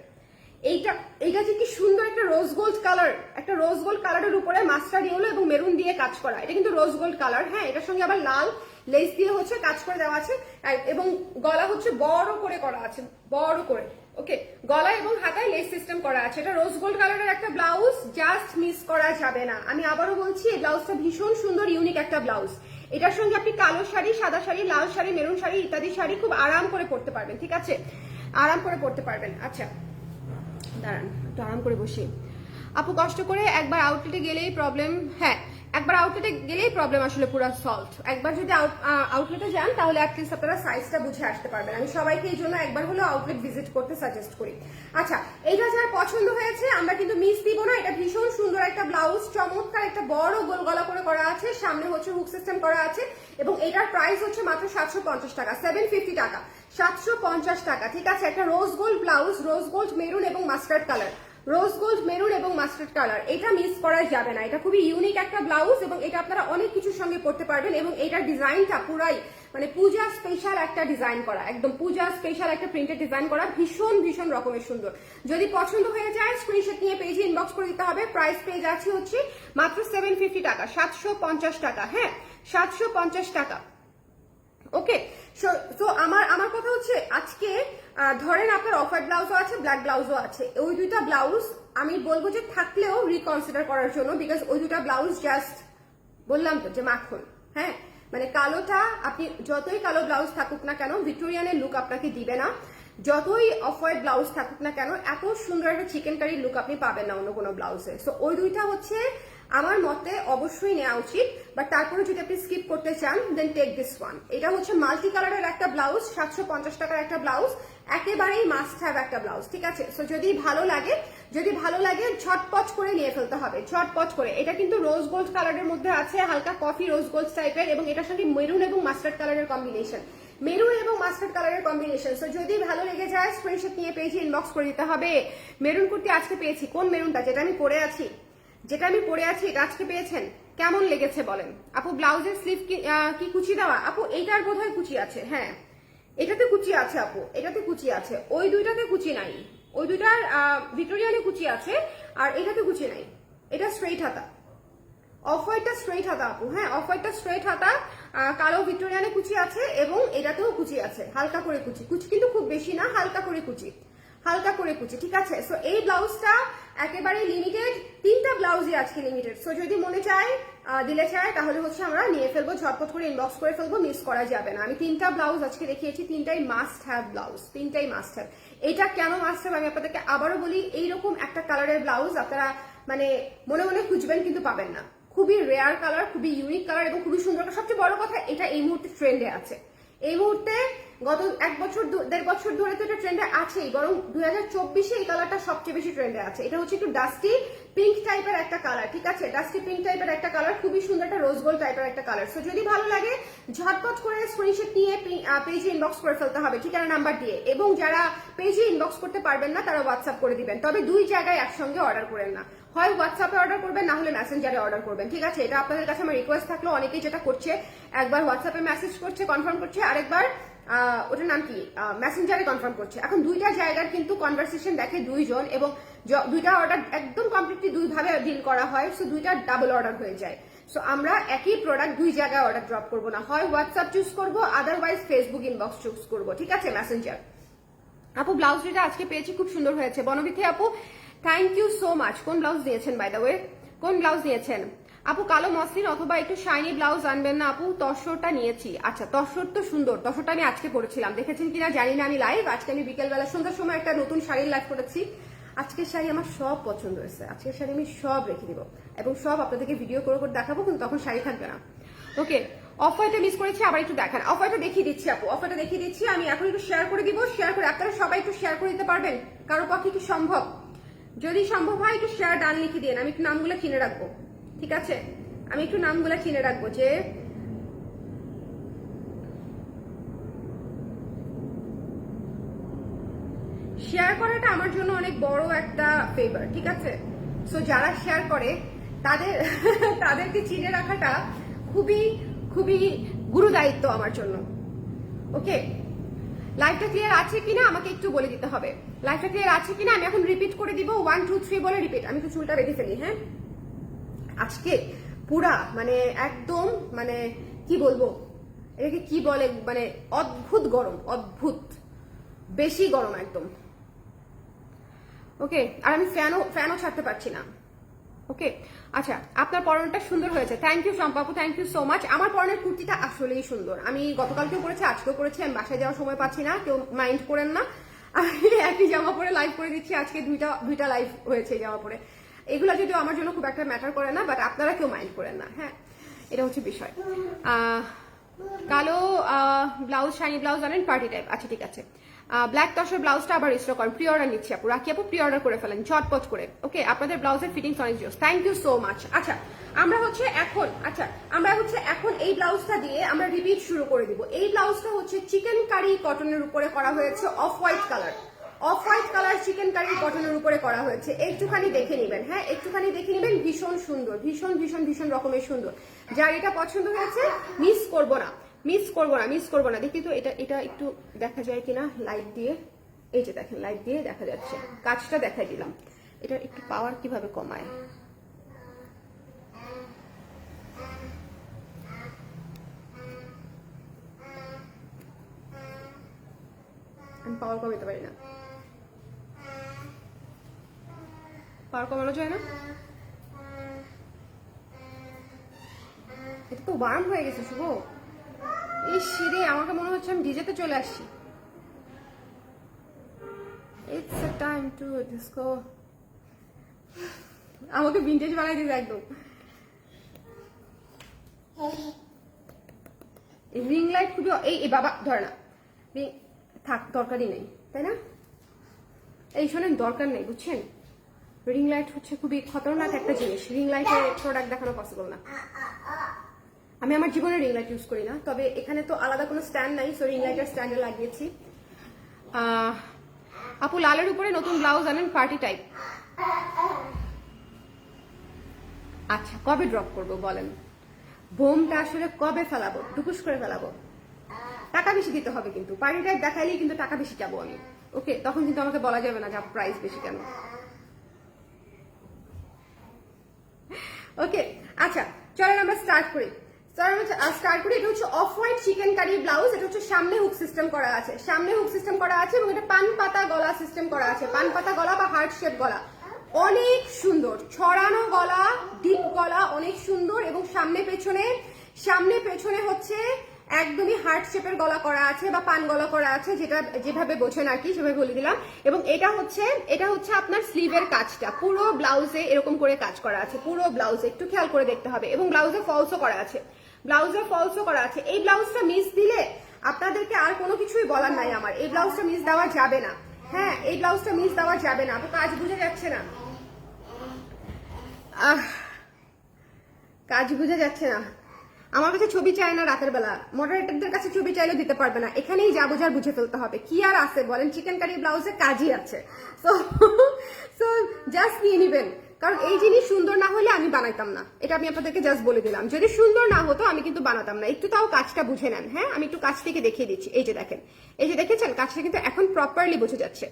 এইটা যে কি সুন্দর একটা রোজ গোল্ড কালার, একটা রোজ গোল্ড কালারের উপরে মাস্টার্ড ইয়েলো এবং মেরুন দিয়ে কাজ করা। এটা কিন্তু রোজ গোল্ড কালার, হ্যাঁ, এটার সঙ্গে আবার লাল লেস দিয়ে হচ্ছে কাজ করে দেওয়া আছে, এবং গলা হচ্ছে বড় করে করা আছে, বড় করে। ওকে, গলা এবং হাতায় লেস সিস্টেম করা আছে। এটা রোজ গোল্ড কালারের একটা ব্লাউজ, জাস্ট মিস করা যাবে না। আমি আবারও বলছি, এই ব্লাউজটা ভীষণ সুন্দর, ইউনিক একটা ব্লাউজ। এটার সঙ্গে আপনি কালো শাড়ি, সাদা শাড়ি, লাল শাড়ি, মেরুন শাড়ি ইত্যাদি শাড়ি খুব আরাম করে পরতে পারবেন, ঠিক আছে, আরাম করে পরতে পারবেন। আচ্ছা দাঁড়ান একটু আরাম করে বসি। আপু কষ্ট করে একবার আউটলেটে গেলেই প্রবলেম, হ্যাঁ একবার আউটলেটে গেলেই প্রবলেম আসলে পুরো সলভ। একবার যদি আউটলেটে যান তাহলে অ্যাটলিস্ট আপনারা সাইজটা বুঝে আসতে পারবেন। আমি সবাইকে এই জন্য একবার হলেও আউটলেট ভিজিট করতে সাজেস্ট করি। আচ্ছা এইটা যার পছন্দ হয়েছে আমরা কিন্তু মিস দিব না। এটা ভীষণ সুন্দর একটা ব্লাউজ, চমৎকার একটা বড় গোল গলা করে করা আছে, সামনে হচ্ছে হুক সিস্টেম করা আছে এবং এটার প্রাইস হচ্ছে মাত্র 750 টাকা, 750 টাকা, 750 টাকা, ঠিক আছে। একটা rose gold blouse, rose gold maroon এবং mustard colour, rose gold maroon এবং মাস্টার্ড কালার, এটা মিস করা যাবে না। এটা খুবই ইউনিক একটা ব্লাউজ এবং এটা আপনারা অনেক কিছুর সঙ্গে পড়তে পারবেন এবং এটার ডিজাইনটা পুরাই মানে পূজা স্পেশাল একটা ডিজাইন করা, একদম পূজা স্পেশাল একটা প্রিন্টেড ডিজাইন করা, ভীষণ ভীষণ রকমের সুন্দর। যদি পছন্দ হয়ে যায় স্ক্রিনশট নিয়ে পেজে ইনবক্স করে দিতে হবে। প্রাইস পেয়ে যাচ্ছে হচ্ছে মাত্র 750 টাকা, 750 টাকা, হ্যাঁ 750 টাকা। ওকে, সো আমার কথা হচ্ছে আজকে ধরেন আপনার অফ হোয়াইট ব্লাউজও আছে, ব্ল্যাক ব্লাউজও আছে, ওই দুইটা ব্লাউজ আমি বলবো যে থাকলেও রিকনসিডার করার জন্য, বিকজ ওই দুটা ব্লাউজ জাস্ট বললাম তো যে মাখন, হ্যাঁ মানে কালোটা আপনি যতই কালো ব্লাউজ থাকুক না কেন ভিক্টোরিয়ানের লুক আপনাকে দিবে না, যতই অফ হোয়াইট ব্লাউজ থাকুক না কেন এত সুন্দর একটা চিকেন কারির লুক আপনি পাবেন না অন্য কোনো ব্লাউজে। সো ওই দুইটা হচ্ছে আমার মতে অবশ্যই নেওয়া উচিত, বাট তারপরে যদি আপনি স্কিপ করতে চান দেন টেক দিস ওয়ান। এটা হচ্ছে মাল্টি কালারের একটা ব্লাউজ, 750 টাকার একটা ব্লাউজ, একেবারেই মাস্ট হ্যাভ একটা ব্লাউজ, ঠিক আছে। সো যদি ভালো লাগে ঝটপট করে নিয়ে ফেলতে হবে, ঝটপট করে। এটা কিন্তু রোজ গোল্ড কালারের মধ্যে আছে, হালকা কফি রোজ গোল্ড টাইপের, এবং এটার সঙ্গে মেরুন এবং মাস্টার্ড কালারের কম্বিনেশন, মেরুন এবং মাস্টার্ড কালারের কম্বিনেশন। সো যদি ভালো লেগে যায় স্ক্রিনশট নিয়ে পেজে ইনবক্স করে দিতে হবে। মেরুন কুর্তি আজকে পেয়েছি, কোন মেরুনটা? যেটা আমি পরে আছি এটা আজকে পেয়েছেন, কেমন লেগেছে বলেন আপু? ব্লাউজের স্লিভ কি কুচি দেওয়া? আপু এইটার বোধহয় কুচি আছে, হ্যাঁ এটাতে কুচি আছে আপু, এটাতে কুচি আছে, ওই দুইটাতে কুচি নাই, ওই দুইটার ভিক্টোরিয়ানে কুচি আছে আর এটাতে কুচি নাই। এটা স্ট্রেইট হাতা, অফ হোয়াইটটা স্ট্রেইট হাতা আপু, হ্যাঁ অফ হোয়াইটটা স্ট্রেইট হাতা, কালো ভিক্টোরিয়ানে কুচি আছে এবং এটাতেও কুচি আছে, হালকা করে কুচি, কুচি কিন্তু খুব বেশি না, হালকা করে কুচি, হালকা করে কুচি, ঠিক আছে। সো এই ব্লাউজটা একেবারে লিমিটেড, 3টা ব্লাউজই আজকে লিমিটেড। সো যদি মনে চায় দিলে চায় তাহলে হচ্ছে আমরা নিয়ে ফেলবো, ঝটপট করে ইনবক্স করে ফেলবো, মিস করা যাবে না। আমি 3টা ব্লাউজ আজকে দেখিয়েছি, 3টাই মাস্ট হ্যাভ ব্লাউজ, 3টাই মাস্ট হ্যাভ। এটা কেন মাস্ট হ্যাভ আমি আপনাদেরকে আবারও বলি, এইরকম একটা কালারের ব্লাউজ আপনারা মানে মনে মনে খুঁজবেন কিন্তু পাবেন না। খুবই রেয়ার কালার, খুবই ইউনিক কালার এবং খুবই সুন্দর। সবচেয়ে বড় কথা এটা এই মুহূর্তে ট্রেন্ডে আছে, এই মুহূর্তে গত 1 বছর 1.5 বছর ধরে তো এটা ট্রেন্ডে আছেই, বরং 2024-এ এই কালারটা সবচেয়ে বেশি ট্রেন্ডে আছে। এটা হচ্ছে একটু ডাস্টি পিঙ্ক টাইপের একটা কালার, ঠিক আছে, ডাস্টি পিঙ্ক টাইপের একটা কালার, খুবই সুন্দর একটা রোজ গোল্ড টাইপের একটা কালার। সো যদি ভালো লাগে ঝটপট করে স্ক্রিনশট নিয়ে পেজে ইনবক্স করে ফেলতে হবে ঠিকানা নাম্বার দিয়ে, এবং যারা পেজে ইনবক্স করতে পারবেন না তারা হোয়াটসঅ্যাপ করে দিবেন। তবে 2 জায়গায় একসঙ্গে অর্ডার করেন না, হয় হোয়াটসঅ্যাপে অর্ডার করবেন না হলে মেসেঞ্জারে অর্ডার করবেন, ঠিক আছে। এটা আপনাদের কাছে আমার রিকোয়েস্ট থাকলো, অনেকেই যেটা করছে একবার হোয়াটসঅ্যাপে মেসেজ করছে কনফার্ম করছে, আরেকবার ওটার নাম কি মেসেঞ্জারে কনফার্ম করছে। এখন 2টা জায়গার কিন্তু কনভারসেশন দেখে 2 জন এবং 2টা অর্ডার একদম কমপ্লিটলি 2 ভাবে ডিল করা হয়, সো 2টা ডাবল অর্ডার হয়ে যায়। সো আমরা একই প্রোডাক্ট 2 জায়গায় অর্ডার ড্রপ করবো না, হয় হোয়াটসঅ্যাপ চুজ করবো, আদারওয়াইজ ফেসবুক ইনবক্স চুজ করবো, ঠিক আছে, মেসেঞ্জার। আপু ব্লাউজ যেটা আজকে পেয়েছি খুব সুন্দর হয়েছে, বনবিথি আপু থ্যাংক ইউ সো মাচ। কোন ব্লাউজ দিয়েছেন বাই দ্য ওয়ে, কোন ব্লাউজ দিয়েছেন আপু? কালো মসলিন অথবা একটু শাইনি ব্লাউজ আনবেন না আপু? তসরটা নিয়েছি। আচ্ছা তসর তো সুন্দর, তসরটা আমি আজকে পরেছিলাম, দেখেছেন কিনা জানি না আমি লাইভ। আজকে আমি বিকেলবেলা সন্ধ্যার সময় একটা নতুন শাড়ির লাইভ করেছি। আজকের শাড়ি আমার সব পছন্দ হয়েছে, আজকের শাড়ি আমি সব রেখে দিব এবং সব আপনাদেরকে ভিডিও করে দেখাবো, কিন্তু তখন শাড়ি থাকবে না। ওকে, অফ হোয়াইটে মিস করেছি, আবার একটু দেখান। অফ হোয়াইটে দেখিয়ে দিচ্ছি আপু, অফ হোয়াইটে দেখিয়ে দিচ্ছি। আমি এখন একটু শেয়ার করে দিব, শেয়ার করে আপনারা সবাই একটু শেয়ার করে দিতে পারবেন? কারো পক্ষে কি সম্ভব? যদি সম্ভব হয় একটু শেয়ার ডান লিখে দিন, আমি একটু নামগুলো কিনে রাখবো, ঠিক আছে, আমি একটু নামগুলো কিনে রাখবো। যে শেয়ার করাটা আমার জন্য অনেক বড় একটা ফেভার, ঠিক আছে। সো যারা শেয়ার করে তাদেরকে চিনে রাখাটা খুবই খুবই গুরু দায়িত্ব আমার জন্য। ওকে, লাইভটা ক্লিয়ার আছে কিনা আমাকে একটু বলে দিতে হবে, লাইভটা ক্লিয়ার আছে কিনা। আমি এখন রিপিট করে দিব, 1 2 3 বলে রিপিট। আমি একটু চুলটা বেঁধে ফেলি, হ্যাঁ। আজকে পুরা মানে একদম মানে কি বলবো এটাকে, কি বলে মানে অদ্ভুত গরম, অদ্ভুত বেশি গরম একদম। ওকে, আর আমি ফ্যানও ছাড়তে পারছি না। ওকে আচ্ছা, আপনার পরনটা সুন্দর হয়েছে, থ্যাংক ইউ শম্পাপু, থ্যাংক ইউ সো মাচ। আমার পরনের কুর্তিটা আসলেই সুন্দর, আমি গতকালকেও করেছি, আজকেও করেছি, আমি বাসায় যাওয়ার সময় পাচ্ছি না, কেউ মাইন্ড করেন না। আমি একই জামা পরে লাইভ করে দিচ্ছি, আজকে দুইটা লাইভ হয়েছে জামা পরে। এগুলো যদিও আমার জন্য খুব একটা ম্যাটার করে না, বাট আপনারা কেউ মাইন্ড করেন না। হ্যাঁ, এটা হচ্ছে বিষয়। কালো ব্লাউজ, শাইনি ব্লাউজ আনেন পার্টি টাইপ, আচ্ছা ঠিক আছে। ব্ল্যাক টসের ব্লাউজটা আবার রিস্টোর করেন, প্রি অর্ডার নিচ্ছি আপু, রাখি আপু প্রি অর্ডার করে ফেলেন ঝটপট করে। ওকে, আপনাদের ব্লাউজের ফিটিংস অনেক জোস, থ্যাংক ইউ সো মাচ। আচ্ছা আমরা হচ্ছে এখন এই ব্লাউজটা দিয়ে আমরা রিপিট শুরু করে দিব। এই ব্লাউজটা হচ্ছে চিকেন কারি কটনের উপরে করা হয়েছে, off white colour chikankari কটনের উপরে করা হয়েছে। একটুখানি দেখে নেবেন, হ্যাঁ একটুখানি দেখে নেবেন, ভীষণ সুন্দর, ভীষণ ভীষণ ভীষণ রকমের সুন্দর। যার এটা পছন্দ হয়েছে মিস করবো না। দেখি তো এটা একটু দেখা যায় কিনা লাইট দিয়ে। এই যে দেখেন, লাইট দিয়ে দেখা যাচ্ছে, কাজটা দেখাই দিলাম। এটা একটু পাওয়ার কিভাবে কমায়, আমি পাওয়ার কমাতে পারি না, পাওয়ার কমানো যায় না। এটা তো ওয়ার্ম হয়ে গেছে শুভ, ইস রে, আমাকে মনে হচ্ছে আমি ডিজেতে চলে আসছি। It's a time to disco, আমাকে ভিনটেজ বানাই দিয়েছে একদম। রিং লাইট খুবই, এই বাবা ধরে না, থাক দরকারই নেই, তাই না? এই শোনেন, দরকার নেই বুঝছেন, রিং লাইট হচ্ছে খুবই খতরনাক একটা জিনিস, রিং লাইটের প্রোডাক্ট দেখানো পসিবল না। আমি আমার জীবনে রিং লাইট ইউজ করি না, তবে এখানে তো আলাদা কোনো স্ট্যান্ড নাই, সো রিং লাইটের স্ট্যান্ডে লাগিয়েছি। আপু লালের উপরে নতুন ব্লাউজ আনেন পার্টি টাইপ, আচ্ছা কবে ড্রপ করবো বলেন? বোমটা আসলে কবে ফেলাবো, টুকুস করে ফেলাবো? টাকা বেশি দিতে হবে কিন্তু, পার্টি টাইপ দেখাইলেই কিন্তু টাকা বেশি যাবো আমি। ওকে, তখন কিন্তু আমাকে বলা যাবে না যে প্রাইস বেশি কেন। ওকে আচ্ছা, চলেন আমরা স্টার্ট করি। এটা হচ্ছে off white chikankari blouse, এটা হচ্ছে সামনে হুক সিস্টেম করা আছে, এবং এটা পান পাতা গলা সিস্টেম করা আছে, পান পাতা গলা বা হার্ট শেপ গলা, অনেক সুন্দর ছড়ানো গলা, ডিপ গলা, অনেক সুন্দর। এবং সামনে পেছনে হচ্ছে একদমই হার্ট শেপের গলা করা আছে বা পান গলা করা আছে, যেটা যেভাবে বোঝেন আর কি সেভাবে বলে দিলাম। এবং এটা হচ্ছে আপনার স্লিভের কাজটা, পুরো ব্লাউজে এরকম করে কাজ করা আছে, পুরো ব্লাউজে একটু খেয়াল করে দেখতে হবে। এবং ব্লাউজে ফলসও করা আছে, এই ব্লাউজটা মিস দিলে আপনাদেরকে আর কোনো কিছুই বলার নাই আমার, এই ব্লাউজটা মিস দেওয়া যাবে না। হ্যাঁ, এই ব্লাউজটা মিস দেওয়া যাবে না। কাজ বুঝে যাচ্ছে না, কাজ বুঝে যাচ্ছে না। আমার কাছে ছবি চায় না রাতের বেলা, মডারেটরদের কাছে ছবি চাইলেও দিতে পারবে না, এখানেই যা বোঝার বুঝে ফেলতে হবে। কি আর আছে বলেন, চিকেন কারি ব্লাউজে কাজই আছে, সো জাস্ট নিয়ে নিবেন। কারণ এই জিনিস সুন্দর না হলে আমি বানাইতাম না, এটা আমি আপনাদেরকে জাস্ট বলে দিলাম। যদি সুন্দর না হতো আমি কিন্তু বানাতাম না। একটু তাও কাজটা বুঝে নেন। হ্যাঁ, আমি একটু কাজ থেকে দেখিয়ে দিচ্ছি। এই যে দেখেন, এই যে দেখেছেন, কাজটা কিন্তু এখন প্রপারলি বোঝা যাচ্ছে,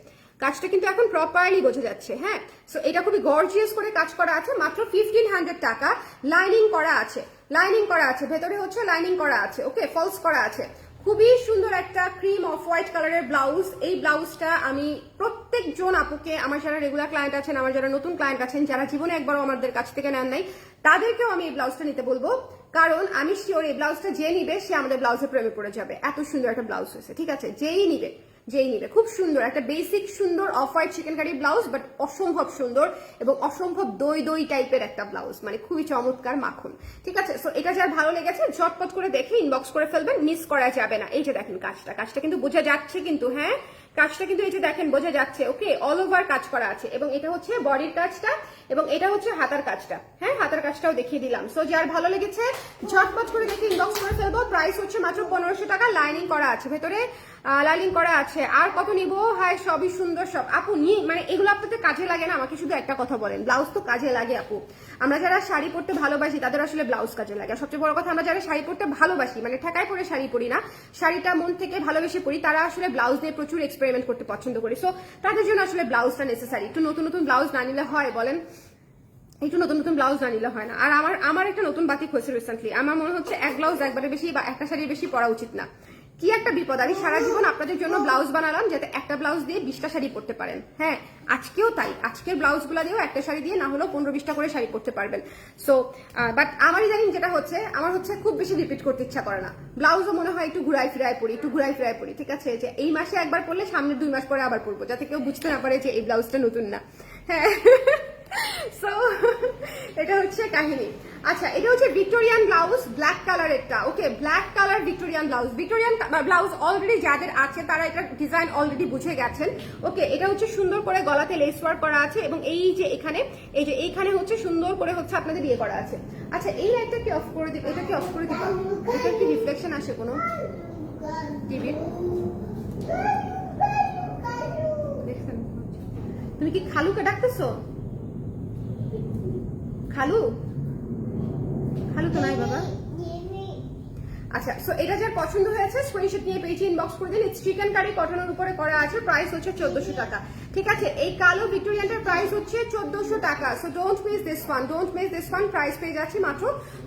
হ্যাঁ, সো এটা খুবই গর্জিয়াস করে কাজ করা আছে, মাত্র 1500 টাকা। লাইনিং করা আছে, ভেতরে হচ্ছে লাইনিং করা আছে, ওকে, ফলস করা আছে। খুবই সুন্দর একটা ক্রিম অফ হোয়াইট কালারের ব্লাউজ। এই ব্লাউজটা আমি প্রত্যেকজন আপুকে, আমার যারা রেগুলার ক্লায়েন্ট আছেন, আমার যারা নতুন ক্লায়েন্ট আছেন, যারা জীবনে একবারও আমাদের কাছ থেকে নেন নাই, তাদেরকেও আমি এই ব্লাউজটা নিতে বলবো। কারণ আমি শিওর এই ব্লাউজটা যে নিবে সে আমাদের ব্লাউজের প্রেমে পড়ে যাবে। এত সুন্দর একটা ব্লাউজ হয়েছে, ঠিক আছে? যেই নিবে খুব সুন্দর একটা বেসিক সুন্দর off white chikankari blouse, but অসম্ভব সুন্দর এবং অসম্ভব দই টাইপের একটা ব্লাউজ, মানে খুবই চমৎকার মাখন, ঠিক আছে? সো এটা যার ভালো লেগেছে ঝটপট করে দেখে ইনবক্স করে ফেলবেন, মিস করা যাবে না। এই যে দেখেন কাজটা কিন্তু বোঝা যাচ্ছে কিন্তু, হ্যাঁ কাজটা কিন্তু এই যে দেখেন বোঝা যাচ্ছে, ওকে, অল ওভার কাজ করা আছে। এবং এটা হচ্ছে বডির কাজটা এবং এটা হচ্ছে হাতার কাজটা, হ্যাঁ হাতার কাজটাও দেখিয়ে দিলাম। সো যার ভালো লেগেছে ঝটপট করে দেখে ইনবক্স করে ফেলবো। প্রাইস হচ্ছে মাত্র 1500 টাকা, লাইনিং করা আছে, ভেতরে লাইনিং করা আছে। আর কত নিবো? হাই, সবই সুন্দর সব। আপু মানে এগুলো আপনাদের কাজে লাগে না? আমাকে শুধু একটা কথা বলেন, ব্লাউজ তো কাজে লাগে আপু। আমরা যারা শাড়ি পরতে ভালোবাসি তাদের আসলে ব্লাউজ কাজে লাগে। আর সবচেয়ে বড় কথা, আমরা যারা শাড়ি পরতে ভালোবাসি, মানে ঠেকায় পরে শাড়ি পরি না, শাড়িটা মন থেকে ভালোবেসে পরি, তারা আসলে ব্লাউজ দিয়ে প্রচুর এক্সপেরিমেন্ট করতে পছন্দ করি। সো তাদের জন্য আসলে ব্লাউজটা নেসেসারি। একটু নতুন ব্লাউজ না নিলে হয় বলেন? একটু নতুন ব্লাউজ না নিলে হয় না। আর আমার একটা নতুন বাতিক হয়েছে রিসেন্টলি, আমার মনে হচ্ছে এক ব্লাউজ একবারে বেশি বা একটা শাড়ির বেশি পরা উচিত না। কি একটা বিপদ, আমি সারা জীবন আপনাদের জন্য ব্লাউজ বানালাম যাতে একটা ব্লাউজ দিয়ে 20টা শাড়ি পরতে পারেন। হ্যাঁ, আজকেও তাই, আজকের ব্লাউজগুলো দিয়েও একটা শাড়ি দিয়ে না হলেও 15-20টা করে শাড়ি পরতে পারবেন। সো বাট আমারই জানেন যেটা হচ্ছে, আমার হচ্ছে খুব বেশি রিপিট করতে ইচ্ছা করে না। ব্লাউজও মনে হয় একটু ঘুরাই ফিরায় পরি, একটু ঘুরাই ফিরায় পরি, ঠিক আছে, যে এই মাসে একবার পরলে সামনের 2 মাস পরে আবার পরবো, যাতে কেউ বুঝতে না পারে যে এই ব্লাউজটা নতুন না। হ্যাঁ, সো এটা হচ্ছে কাহিনী। আচ্ছা, এটা হচ্ছে ভিক্টোরিয়ান ব্লাউজ, ব্ল্যাক কালারেরটা। Okay, black colour Victorian blouse. Victorian blouse already যাদের আছে তারা এটা ডিজাইন অলরেডি বুঝে গেছেন। ওকে, এটা হচ্ছে সুন্দর করে গলাতে লেস ওয়ার্ক করা আছে এবং এই যে এখানে, এই যে এইখানে হচ্ছে সুন্দর করে হচ্ছে আপনাদের ইয়ে করা আছে। আচ্ছা, এই লাইটটা কি অফ করে দিই? এটা কি অফ করে দিবা? এটা কি রিফ্লেকশন আসে কোনো টিভি? দেখছেন? তুমি কি খালুকে ডাকতেছো? খালু, খালু তো নাই বাবা। আচ্ছা, সো এটা যার পছন্দ হয়েছে স্ক্রিনশট নিয়ে পেজে ইনবক্স করে দিন। ইটস চিকেন কারি কটনের উপরে করা আছে, প্রাইস হচ্ছে 1400 টাকা। ঠিক আছে, এই কালো ভিক্টোরিয়ানটার প্রাইস হচ্ছে 1400 টাকা। So don't miss this one, don't miss this one. Price পেয়ে যাচ্ছে মাত্র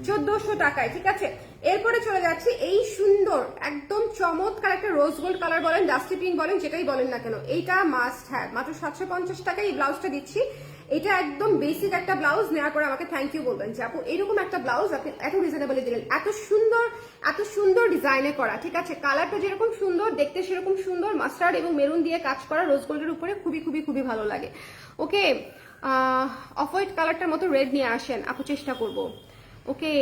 1400 টাকায়। ঠিক আছে, এরপরে চলে যাচ্ছি এই সুন্দর একদম চমৎকার একটা রোজ গোল্ড কালার বলেন, ডাস্টি পিঙ্ক বলেন, যেটাই বলেন না কেন, এইটা মাস্ট হ্যাভ। মাত্র 750 টাকায় এই ব্লাউজটা দিচ্ছি। এটা একদম বেসিক একটা ব্লাউজ, নেওয়ার পরে আমাকে থ্যাংক ইউ বলবেন যে আপু এরকম একটা ব্লাউজ আপনি এত রিজনেবলি দিলেন, এত সুন্দর ডিজাইনে করা। ঠিক আছে, কালারটা যেরকম সুন্দর, দেখতে সেরকম সুন্দর, মাস্টার্ড এবং মেরুন দিয়ে কাজ করা, রোজ গোল্ডের উপরে খুবই খুবই খুবই ভালো লাগে। ওকে, অফ হোয়াইট কালারটার মতো রেড নিয়ে আসেন আপু, চেষ্টা করব। ওকে,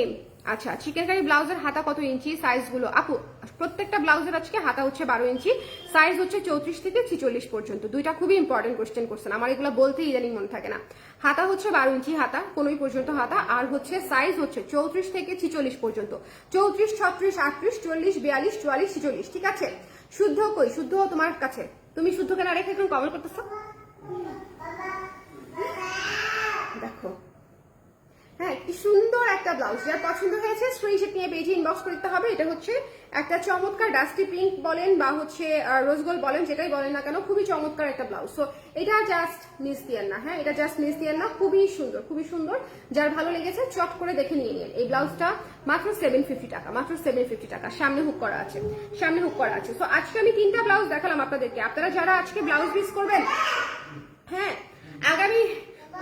আচ্ছা, চিকেন কারি ব্লাউজের হাতা কত ইঞ্চি? সাইজগুলো আপু, প্রত্যেকটা ব্লাউজের আজকে হাতা হচ্ছে 12 ইঞ্চি, সাইজ হচ্ছে 34 থেকে 46 পর্যন্ত। দুইটা খুবই ইম্পর্টেন্ট কোশ্চেন করছেন, আমার এগুলো বলতেই ইদানিং মনে থাকে না। হাতা হচ্ছে 12 ইঞ্চি হাতা, কোনোই পর্যন্ত হাতা, আর হচ্ছে সাইজ হচ্ছে 34 থেকে 46 পর্যন্ত। 34, 36, 38, 40, 42, 44, 46। ঠিক আছে, শুদ্ধ কই? শুদ্ধ তোমার কাছে, তুমি শুদ্ধ কেনা রেখে এখন কমেন্ট করতেছ। দেখো, হ্যাঁ, কি সুন্দর একটা ব্লাউজ। যার পছন্দ হয়েছে স্ক্রিনশট নিয়ে পেজে ইনবক্স করতে হবে। এটা হচ্ছে একটা চমৎকার ডাস্টি পিঙ্ক বলেন বা হচ্ছে রোজ গোল্ড বলেন, যেটাই বলেন না কেন, খুবই চমৎকার একটা ব্লাউজ। সো এটা জাস্ট মিস দিয়েন না। হ্যাঁ, এটা জাস্ট মিস দিয়েন না, খুবই সুন্দর, খুবই সুন্দর। যার ভালো লেগেছে চট করে দেখে নিয়ে নিন। এই ব্লাউজটা মাত্র 750 টাকা, মাত্র 750 টাকা। সামনে হুক করা আছে, সামনে হুক করা আছে। তো আজকে আমি 3টা ব্লাউজ দেখালাম আপনাদেরকে। আপনারা যারা আজকে ব্লাউজ মিস করবেন, হ্যাঁ, আগামী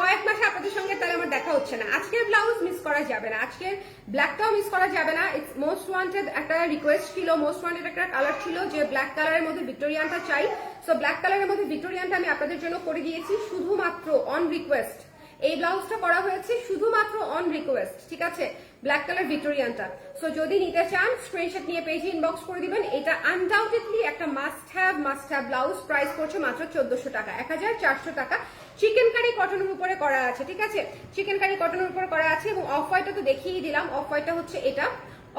কয়েক মাসে আপনাদের সঙ্গে তাহলে আমার দেখা হচ্ছে না। আজকের ব্লাউজ মিস করা যাবে না, আজকের ব্ল্যাকটাও মিস করা যাবে না। ইটস মোস্ট ওয়ান্টেড একটা রিকোয়েস্ট ছিল, মোস্ট ওয়ান্টেড একটা কালার ছিল যে ব্ল্যাক কালারের মধ্যে ভিক্টোরিয়ানটা চাই। সো ব্ল্যাক কালারের মধ্যে ভিক্টোরিয়ানটা আমি আপনাদের জন্য করে দিয়েছি শুধুমাত্র অন রিকোয়েস্ট। এই ব্লাউজটা করা হয়েছে শুধুমাত্র অন রিকোয়েস্ট। ঠিক আছে, ব্ল্যাক কালার ভিক্টোরিয়ানটা। সো যদি নিতে চান স্ক্রিনশট নিয়ে পেজে ইনবক্স করে দিবেন। এটা আনডাউটেডলি একটা মাস্ট হ্যাভ ব্লাউজ। প্রাইস পড়ছে মাত্র 1400 টাকা, 1400 টাকা। চিকেন কারি কটনের উপরে করা আছে। ঠিক আছে, চিকেন কারি কটনের উপরে করা আছে এবং অফ হোয়াইটটা তো দেখিয়ে দিলাম। অফ হোয়াইটটা হচ্ছে এটা,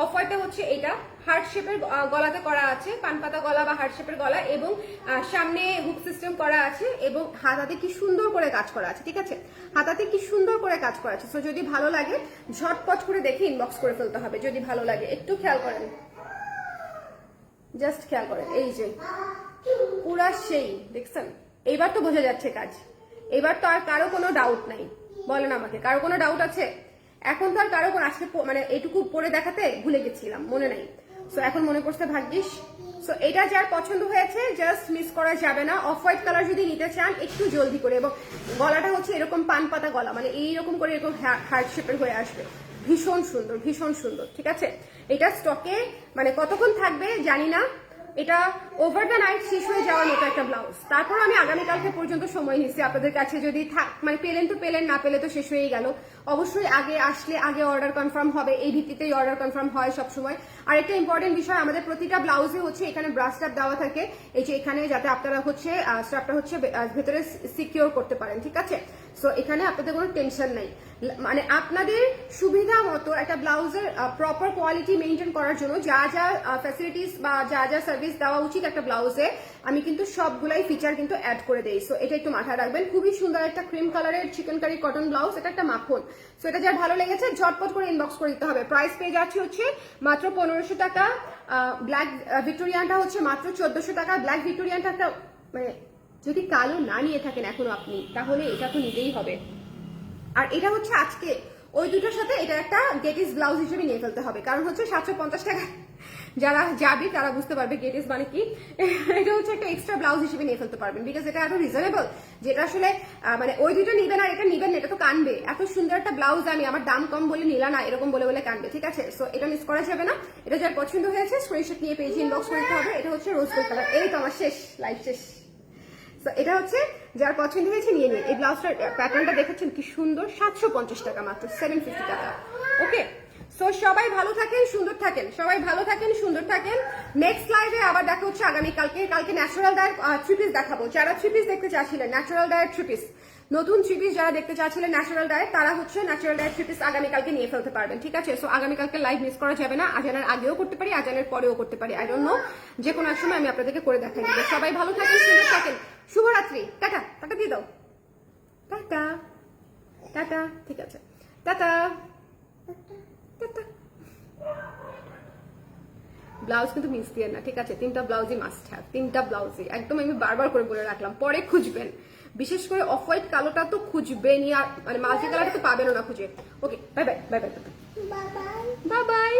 অফ হোয়াইটটা হচ্ছে এটা, হার্ট শেপের গলাতে করা আছে, পানপাতা গলা বা হার্ট শেপের গলা, এবং সামনে হুক সিস্টেম করা আছে এবং হাতাতে কি সুন্দর করে কাজ করা আছে। ঠিক আছে, হাতাতে কি সুন্দর করে কাজ করা আছে। সো যদি ভালো লাগে ঝটপট করে দেখে ইনবক্স করে ফেলতে হবে যদি ভালো লাগে। একটু খেয়াল করেন, জাস্ট খেয়াল করেন, এই যে পুরা সেই দেখছেন। এইবার তো বোঝা যাচ্ছে কাজ, এবার তো আর কারো কোনো ডাউট নাই। বলেন আমাকে, কারো কোনো ডাউট আছে? এখন তো আর কারো কোনো, আজকে মানে এইটুকু পরে দেখাতে ভুলে গেছিলাম, মনে নাই। সো এখন মনে করতে ভাগ্যিস। সো এটা যার পছন্দ হয়েছে জাস্ট মিস করা যাবে না। অফ হোয়াইট কালার যদি নিতে চান একটু জলদি করে, এবং গলাটা হচ্ছে এরকম পান পাতা গলা, মানে এইরকম করে এরকম হার্ট শেপের হয়ে আসবে। ভীষণ সুন্দর, ভীষণ সুন্দর। ঠিক আছে, এটা স্টকে মানে কতক্ষণ থাকবে জানি না। এটা ওভার দ্য নাইট শেষ হয়ে যাওয়ার মতো একটা ব্লাউজ। তারপর আমি আগামীকালকে পর্যন্ত সময় নিচ্ছি আপনাদের কাছে, যদি মানে পেলেন তো পেলেন, না পেলে তো শেষ হয়েই গেল। অবশ্যই আগে আসলে আগে অর্ডার কনফার্ম হবে, এই ভিত্তিতেই অর্ডার কনফার্ম হয় সবসময়। আর একটা ইম্পর্টেন্ট বিষয়, আমাদের প্রতিটা ব্লাউজে হচ্ছে এখানে ব্রাশ স্ট্র্যাপ দেওয়া থাকে, এই যে এখানে, যাতে আপনারা হচ্ছে স্ট্র্যাপটা হচ্ছে ভেতরে সিকিউর করতে পারেন। ঠিক আছে, সো এখানে আপনাদের কোনো টেনশন নাই। মানে আপনাদের সুবিধা মতো একটা ব্লাউজের প্রপার কোয়ালিটি মেনটেন করার জন্য যা যা ফ্যাসিলিটিস বা যা যা সার্ভিস দেওয়া উচিত একটা ব্লাউজে, আমি কিন্তু সবগুলাই ফিচার কিন্তু অ্যাড করে দেই। সো এটা একটু মাথায় রাখবেন। খুবই সুন্দর একটা ক্রিম কালারের চিকেন কারি কটন ব্লাউজ, এটা একটা মাখন। সো এটা যার ভালো লেগেছে ঝটপট করে ইনবক্স করে দিতে হবে। প্রাইস পেয়ে যাচ্ছে হচ্ছে মাত্র 1500 টাকা। ব্ল্যাক ভিক্টোরিয়ানটা হচ্ছে মাত্র 1400 টাকা। ব্ল্যাক ভিক্টোরিয়ানটা একটা মানে যদি কালো না নিয়ে থাকেন এখনো আপনি, তাহলে এটা তো নিতেই হবে। আর এটা হচ্ছে আজকে ওই দুটোর সাথে এটা একটা গেটিস ব্লাউজ হিসেবে নিয়ে ফেলতে হবে, কারণ হচ্ছে 750 টাকা যারা যাবে তারা বুঝতে পারবে গেটিস মানে কি। এটা হচ্ছে একটা এক্সট্রা ব্লাউজ হিসেবে নিয়ে ফেলতে পারবেন, বিকজ এটা এত রিজনেবল, যেটা আসলে মানে ওই দুটো নিবেন আর এটা নিবেন, এটা তো কানবে। এত সুন্দর একটা ব্লাউজ আমি আমার দাম কম বলে নিলা না, এরকম বলে বলে কানবে, ঠিক আছে। সো এটা মিস করা যাবে না। এটা যার পছন্দ হয়েছে স্ক্রিনশট নিয়ে পেজে ইনবক্স করতে হবে। এটা হচ্ছে রোজ গোল্ড কালার। এই তো আমার শেষ, লাইভ শেষ। তো এটা হচ্ছে যার পছন্দ হয়েছে নিয়ে নিন। এই ব্লাউজটার প্যাটার্নটা দেখেছেন কি সুন্দর, 750 টাকা মাত্র, 750 টাকা। ওকে, সো সবাই ভালো থাকেন, সুন্দর থাকেন, সবাই ভালো থাকেন, সুন্দর থাকেন। নেক্সট লাইভে আবার দেখা হচ্ছে আগামীকালকে। কালকে ন্যাচারাল ডায়ের থ্রি পিস দেখাবো। যারা থ্রি পিস দেখতে চাচ্ছিলেন, ন্যাচারাল ডায়ের থ্রি পিস, নতুন থ্রি পিস যারা দেখতে চাচ্ছিলেন ন্যাচারাল ডায়ের, তারা হচ্ছে ন্যাচারাল ডায়ের থ্রি পিস আগামীকালকে নিয়ে ফেলতে পারবেন, ঠিক আছে। সো আগামীকালকে লাইভ মিস করা যাবে না। আজানের আগেও করতে পারি, আজানের পরেও করতে পারি, আই ডোন্ট নো, যে কোনো এক সময় আমি আপনাদেরকে করে দেখাই দেবো। সবাই ভালো থাকেন, সুন্দর থাকেন, শুভরাত্রি, টাটা, টাটা দিয়ে দাও, টাটা টাটা, ঠিক আছে, টাটা টাটা। ব্লাউজ কিন্তু মিস দিয়ে না, ঠিক আছে। 3টা ব্লাউজই মাস্ট হ্যাভ, 3টা ব্লাউজই একদম আমি বারবার করে বলে রাখলাম, পরে খুঁজবেন। বিশেষ করে অফ হোয়াইট কালোটা তো খুঁজবেনই, আর মানে মাল্টি কালারটা তো পাবেনও না খুঁজে। Okay, bye bye bye bye bye bye by.